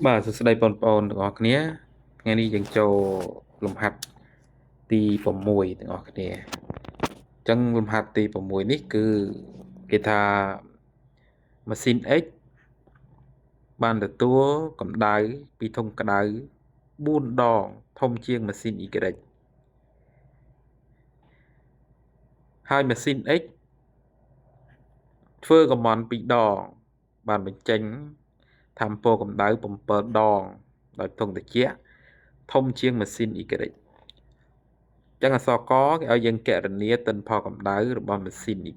បាទសួស្តីបងប្អូនទាំងអស់គ្នាថ្ងៃនេះយើងចូលលំហាត់ទី6ទាំងអស់គ្នាអញ្ចឹងលំហាត់ទី6នេះគឺគេថាម៉ាស៊ីន X បានទទួលកម្ដៅពីធុងក្តៅ4ដងធំជាងម៉ាស៊ីន Y ហើយម៉ាស៊ីន X ធ្វើកំមន់2ដងបានបញ្ចេញថាមពលកម្ដៅ7ដងដោយធុងត្រជាក់ធំជាងម៉ាស៊ីន Y ចឹងអក្សរកគេឲ្យយើងគណនាទិន្នផលកម្ដៅរបស់ម៉ាស៊ីន Y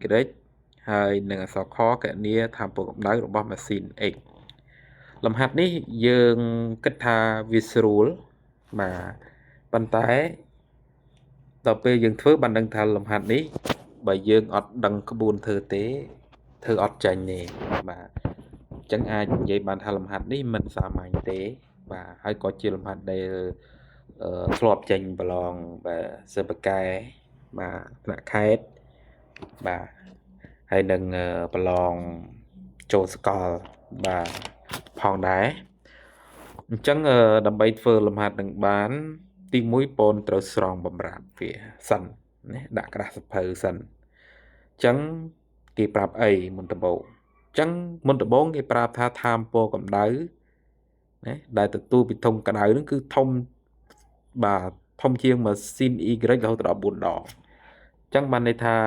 ហើយនិងអក្សរខគណនាថាមពលកម្ដៅរបស់ម៉ាស៊ីន X លំហាត់នេះយើងគិតថាវាស្រួលបាទប៉ុន្តែដល់ពេលយើងធ្វើបានដឹងថាលំហាត់នេះបើយើងអត់ដឹងក្បួនធ្វើទេធ្វើអត់ចាញ់ទេបាទអញ្ចឹងអាចនិយាយបានថាលំហាត់នេះមិនសាមញ្ញទេបាទហើយក៏ជាលំហាត់ដែលធ្លាប់ចេញប្រឡងបាទសិបកែបាទថ្នាក់ខេត្តបាទហើយនឹងប្រឡងចូលសកលបាទផងដែរអញ្ចឹងដើម្បីធ្វើលំហាត់នឹងបានទី1បងត្រូវស្រង់បំរាបវាសិនណាដាក់ក្រាស់សភៅសិនអញ្ចឹងគេប្រាប់អីមុនដំបូងអញ្ចឹងមុនដំបូងគេប្រាប់ថាថាមពលកម្ដៅណាដែលទទួលពីធុងក្តៅនឹងគឺធំបាទធំជាងម៉ាស៊ីន Y រហូតដល់4ដងអញ្ចឹងបានន័យថា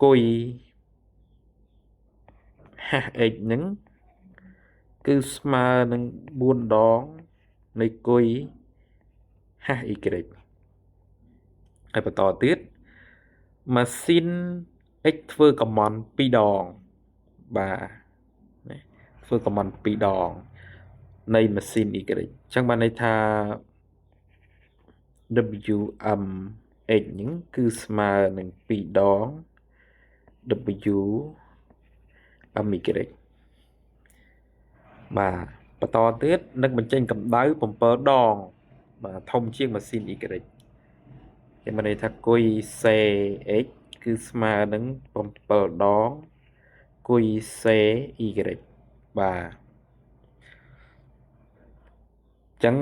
គុយ HX ហ្នឹងគឺស្មើនឹង4ដងនៃគុយ HY ហើយបន្តទៀតម៉ាស៊ីន X ធ្វើកំមន់2ដងបាទធ្វើកំមន់2ដងនៃម៉ាស៊ីន Y អញ្ចឹងបានន័យថា WMX ហ្នឹងគឺស្មើនឹង2ដង WMY បាទបន្តទៀតនឹងបញ្ចេញកម្ដៅ7ដងបាទធំជាងម៉ាស៊ីន Y គេមានន័យថាគុយ CX គឺស្មើនឹង7ដងគុយ CY បាទអញ្ចឹង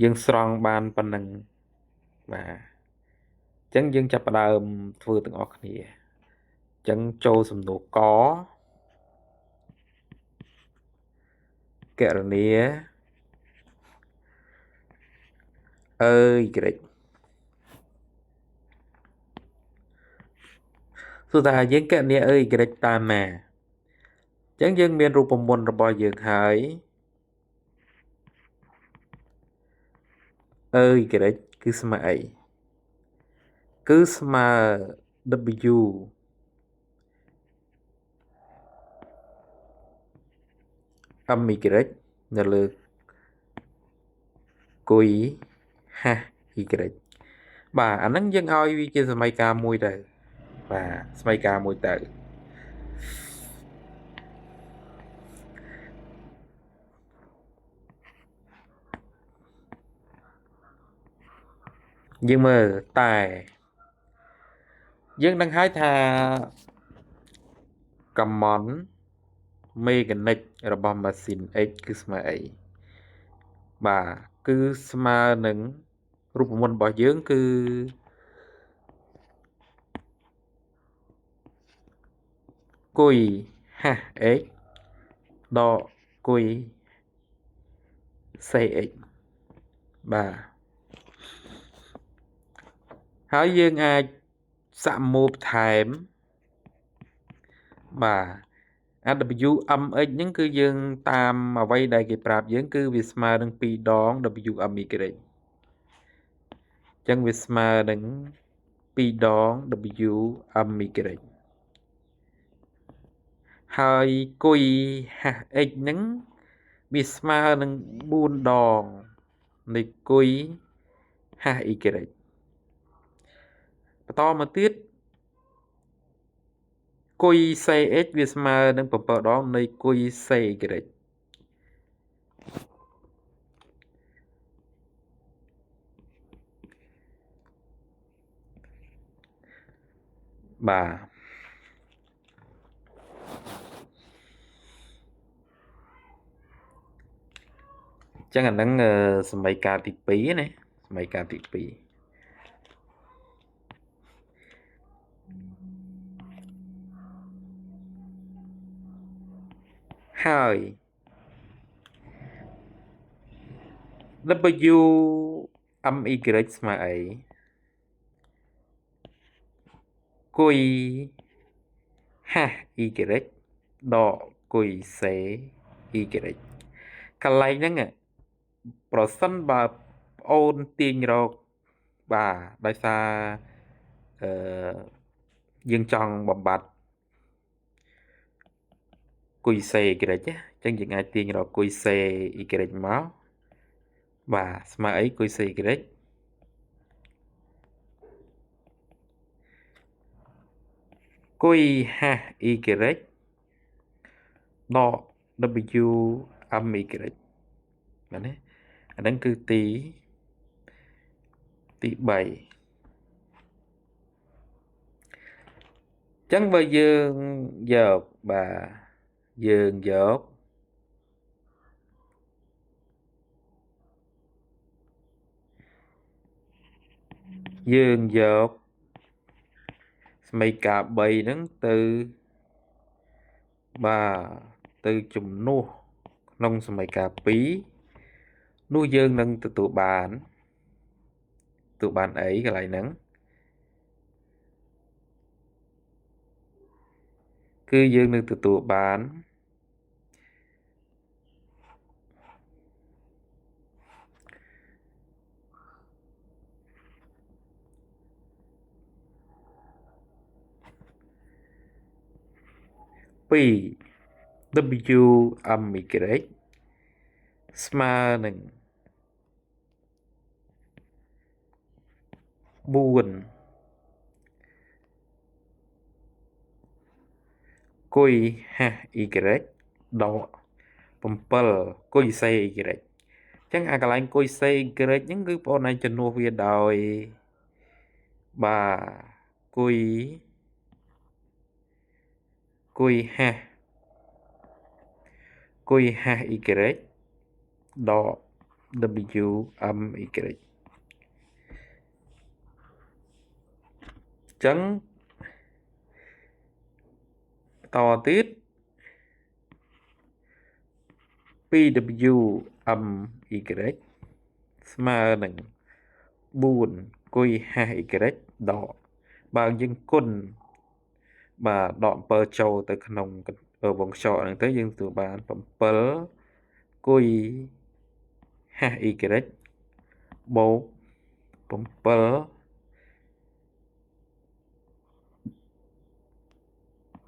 យើងស្រង់បានប៉ុណ្ណឹងបាទអញ្ចឹងយើងចាប់ផ្ដើមធ្វើទាំងអស់គ្នាអញ្ចឹងចូលសំណួរកកណនាអើយក្រិចសួរថាយើងកណនាអើយក្រិចតាមណាអញ្ចឹងយើងមានរូបមន្តរបស់យើងហើយអើយក្រិចគឺស្មើអីគឺស្មើ W MY នៅលើគុយ HY បាទអាហ្នឹងយើងឲ្យវាជាសមីការមួយទៅបាទសមីការមួយទៅយើងមើលតែយើងដឹងហើយថាកំមន់មេកានិករបស់ម៉ាស៊ីន X គឺស្មើអីបាទគឺស្មើនឹងរូបមន្តរបស់យើងគឺគុយ HX ដកគុយ CX បាទហើយយើងអាចសាក់ម៉ូបថែមបាទ WMX ហ្នឹងគឺយើងតាមអ្វីដែលគេប្រាប់យើងគឺវាស្មើនឹង2ដង WMY អញ្ចឹងវាស្មើនឹង2ដង WMY ហើយគុយ HX ហ្នឹងវាស្មើនឹង4ដងនៃគុយ HY បន្តមកទៀតគុយ CX វាស្មើនឹង7ដងនៃគុយ CY បាទ ចឹងអាហ្នឹងសមីការទី2ណាសមីការទី2ហើយ W MY ស្មើអីគុយហាស់ Y ដកគុយសេ Y កន្លែងហ្នឹងប្រសិនបើប្អូនទាញរកបាទដោយសារយើងចង់បំបត្តិគុយសេ Y អញ្ចឹងយើងអាចទាញរកគុយសេ Y មកបាទស្មើអីគុយសេ Y គុយហាស់ Y ដក W MY បាទណាអាហ្នឹងគឺទី3ចឹងបើយើងយកបាទយើងយកសមីការ3ហ្នឹងទៅបាទទៅជំនួសក្នុងសមីការ2នោះយើងនឹងទទួលបានអីកន្លែងហ្នឹងគឺយើងនឹងទទួលបាន2 W MY ស្មើនឹង4គុយហាស់ Y ដក7គុយសេ Y អញ្ចឹងអាកន្លែងគុយសេ Y ហ្នឹងគឺបងប្អូនអាចជំនួសវាដោយបាទគុយហាស់ Y ដក W MY ចឹងតទៀត 2W MY ស្មើនឹង4គុយហាស់ Y ដកបើយើងគុណបាទដក7ចូលទៅក្នុងវងខ្យល់ហ្នឹងទៅយើងទទួលបាន7គុយហាស់ Y បូក7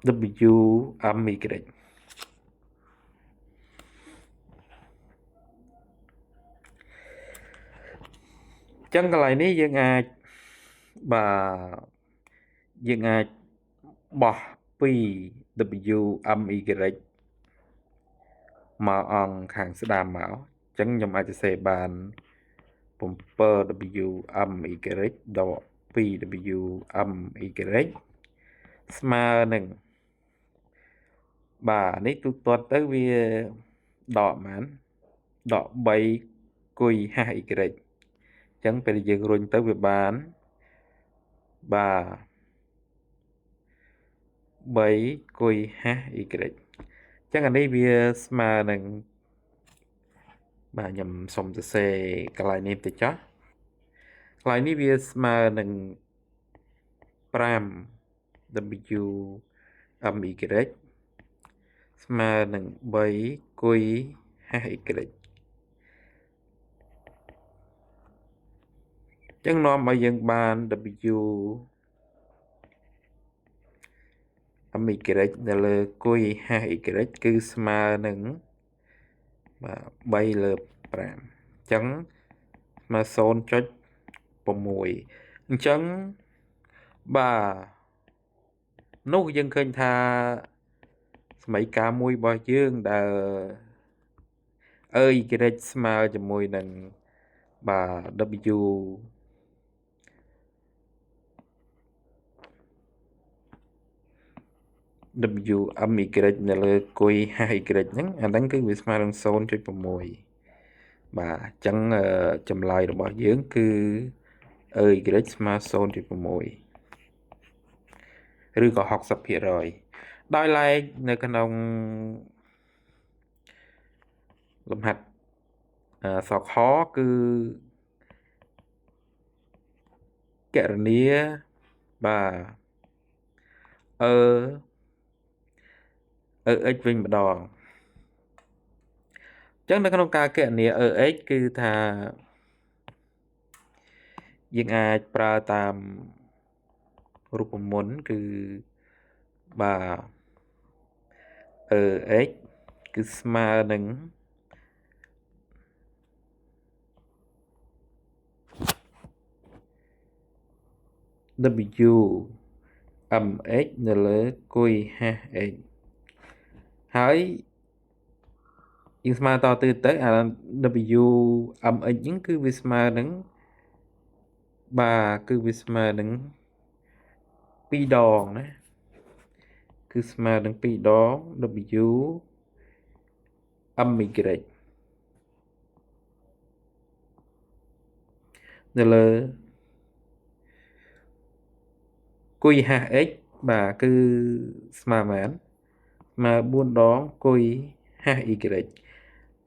W MY ចឹងកន្លែងនេះយើងអាចបាទយើងអាចបោះ 2W MY មកអង្គខាងស្ដាំមកអញ្ចឹងខ្ញុំអាចសរសេរបាន 7W MY ដក 2W MY ស្មើនឹងបាទនេះទូទាត់ទៅវាដកប៉ុន្មានដក3គុយហាស់ Y អញ្ចឹងពេលយើងរុញទៅវាបានបាទ3គុយហាស់ Y អញ្ចឹងអានេះវាស្មើនឹងបាទខ្ញុំសុំសរសេរកន្លែងនេះទៅចុះកន្លែងនេះវាស្មើនឹង5W MY ស្មើនឹង3គុយហាស់ Y ចឹងនាំឲ្យយើងបាន W MY នៅលើគុយហាស់ Y គឺស្មើនឹងបាទ3លើ5អញ្ចឹងស្មើ 0.6 អញ្ចឹងបាទនោះយើងឃើញថាសមីការមួយរបស់យើងដែល Y ស្មើជាមួយនឹងបាទ W MY នៅលើគុយហាស់ Y ហ្នឹងអាហ្នឹងគឺវាស្មើនឹង 0.6 បាទអញ្ចឹងចម្លើយរបស់យើងគឺ y ស្មើ 0.6 ឬក៏ 60% ដោយឡែកនៅក្នុងលំហាត់សខគឺគណនាបាទx វិញម្ដងអញ្ចឹងនៅក្នុងការគណនា x គឺថាយើងអាចប្រើតាមរូបមន្តគឺបាទ x គឺស្មើនឹងw mx នៅលើគុយ hx ហើយយើងស្មើតទៅអា w mx ហ្នឹងគឺវាស្មើនឹងបាទគឺវាស្មើនឹង2 ដងណាគឺស្មើនឹង2 ដង w my នៅលើគុយ hx បាទគឺស្មើមែនស្មើ4 ដងគុយ hy អញ្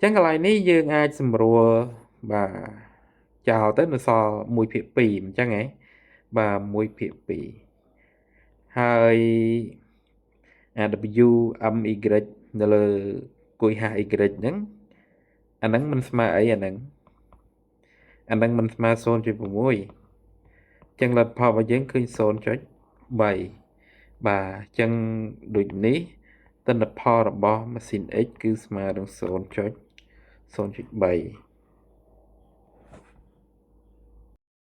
ចឹងកន្លែងនេះយើងអាចសម្រួលបាទចោលទៅនៅសល់1/2អញ្ចឹងហ៎បាទ1/2ហើយអា w my នៅលើគុយ hy ហ្នឹងអាហ្នឹងមិនស្មើអីអាហ្នឹងមិនស្មើ 0.6 ចឹងលទ្ធផលរបស់យើងឃើញ 0.3 បាទអញ្ចឹងដូចនេះទិន្នផលរបស់ម៉ាស៊ីន x គឺស្មើនឹង 0.3